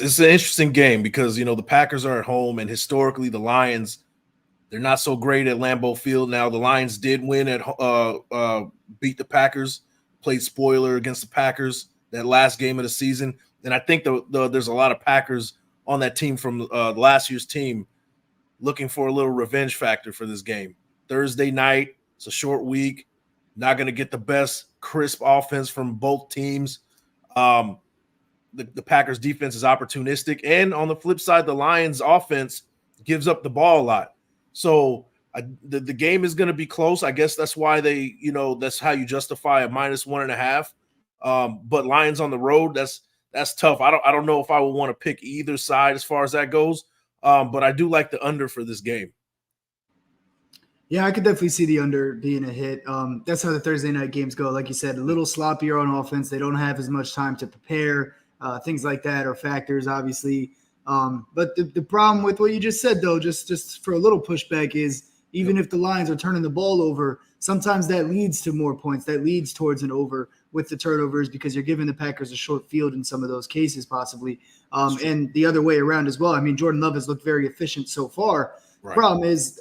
It's an interesting game because the Packers are at home, and historically the Lions, they're not so great at Lambeau Field. Now the Lions did win at beat the Packers, played spoiler against the Packers that last game of the season, and I think there's a lot of Packers on that team from last year's team looking for a little revenge factor for this game. Thursday night, it's a short week, not going to get the best crisp offense from both teams. The Packers defense is opportunistic, and on the flip side, the Lions offense gives up the ball a lot. So the game is going to be close. I guess that's why that's how you justify a -1.5. But Lions on the road, that's tough. I don't know if I would want to pick either side as far as that goes. But I do like the under for this game. Yeah, I could definitely see the under being a hit. That's how the Thursday night games go. Like you said, a little sloppier on offense. They don't have as much time to prepare. Things like that are factors, obviously. But the problem with what you just said, though, just for a little pushback, is even if the Lions are turning the ball over, sometimes that leads to more points. That leads towards an over with the turnovers because you're giving the Packers a short field in some of those cases, possibly. And the other way around as well. I mean, Jordan Love has looked very efficient so far. Right. Problem is,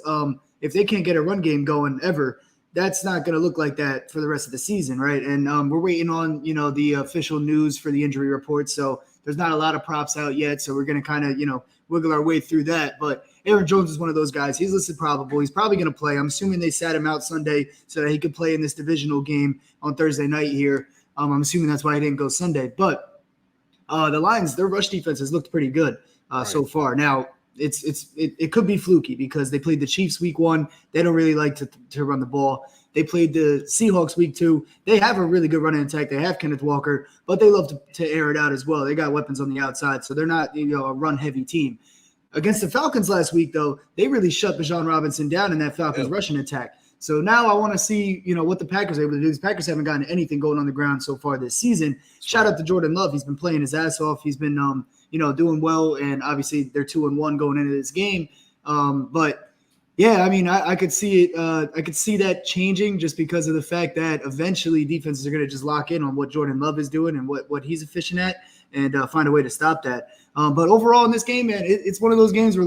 if they can't get a run game going ever, that's not going to look like that for the rest of the season, right? And we're waiting on, the official news for the injury report. So there's not a lot of props out yet. So we're going to kind of, wiggle our way through that. But Aaron Jones is one of those guys. He's listed probable. He's probably going to play. I'm assuming they sat him out Sunday so that he could play in this divisional game on Thursday night here. I'm assuming that's why he didn't go Sunday. But the Lions, their rush defense has looked pretty good so far. Now, it could be fluky because they played the Chiefs week 1. They don't really like to run the ball. They played the Seahawks week 2. They have a really good running attack. They have Kenneth Walker, but they love to air it out as well. They got weapons on the outside, so they're not a run heavy team. Against the Falcons last week, though, they really shut Bijan Robinson down in that Falcons rushing attack. So now I want to see what the Packers are able to do. The Packers haven't gotten anything going on the ground so far this season. Shout out to Jordan Love. He's been playing his ass off. He's been doing well, and obviously they're 2-1 going into this game. But yeah, I mean, I could see it. I could see that changing just because of the fact that eventually defenses are going to just lock in on what Jordan Love is doing and what he's efficient at, and find a way to stop that. But overall in this game, man, it's one of those games where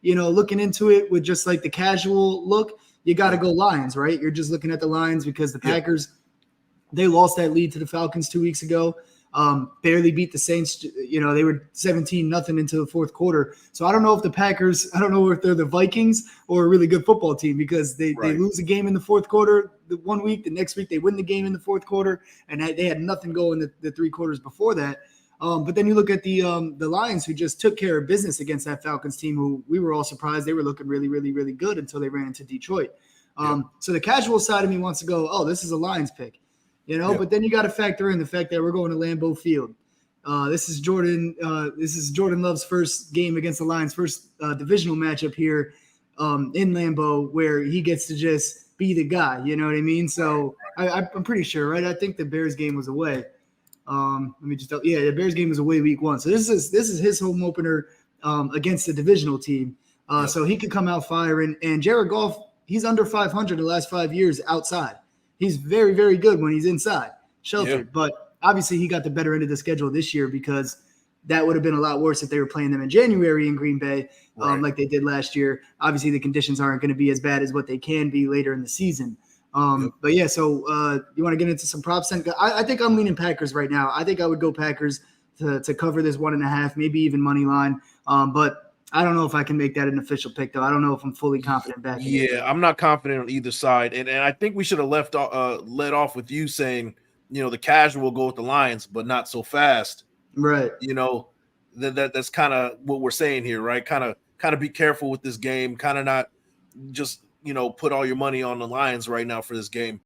looking into it with just like the casual look, you got to go Lions, right? You're just looking at the Lions because the Packers, they lost that lead to the Falcons 2 weeks ago. Barely beat the Saints. They were 17-0 into the fourth quarter. So I don't know if the Packers, I don't know if they're the Vikings or a really good football team because they lose a game in the fourth quarter the 1 week. The next week they win the game in the fourth quarter, and they had nothing going the 3 quarters before that. But then you look at the Lions, who just took care of business against that Falcons team, who we were all surprised they were looking really, really, really good until they ran into Detroit. So the casual side of me wants to go, oh, this is a Lions pick. But then you got to factor in the fact that we're going to Lambeau Field. This is Jordan Love's first game against the Lions, first divisional matchup here in Lambeau, where he gets to just be the guy. You know what I mean? So I'm pretty sure, right? I think the Bears game was away. The Bears game was away week 1. So this is his home opener against the divisional team. So he could come out firing. And Jared Goff, he's under 500 the last 5 years outside. He's very, very good when he's inside, sheltered. Yeah. But obviously he got the better end of the schedule this year because that would have been a lot worse if they were playing them in January in Green Bay like they did last year. Obviously the conditions aren't going to be as bad as what they can be later in the season. But yeah, so you want to get into some props? I think I'm leaning Packers right now. I think I would go Packers to cover this 1.5, maybe even money line. But I don't know if I can make that an official pick, though. I don't know if I'm fully confident back. I'm not confident on either side, and I think we should have let off with you saying, the casual go with the Lions, but not so fast, right? That's kind of what we're saying here, right? Kind of be careful with this game. Kind of not just put all your money on the Lions right now for this game.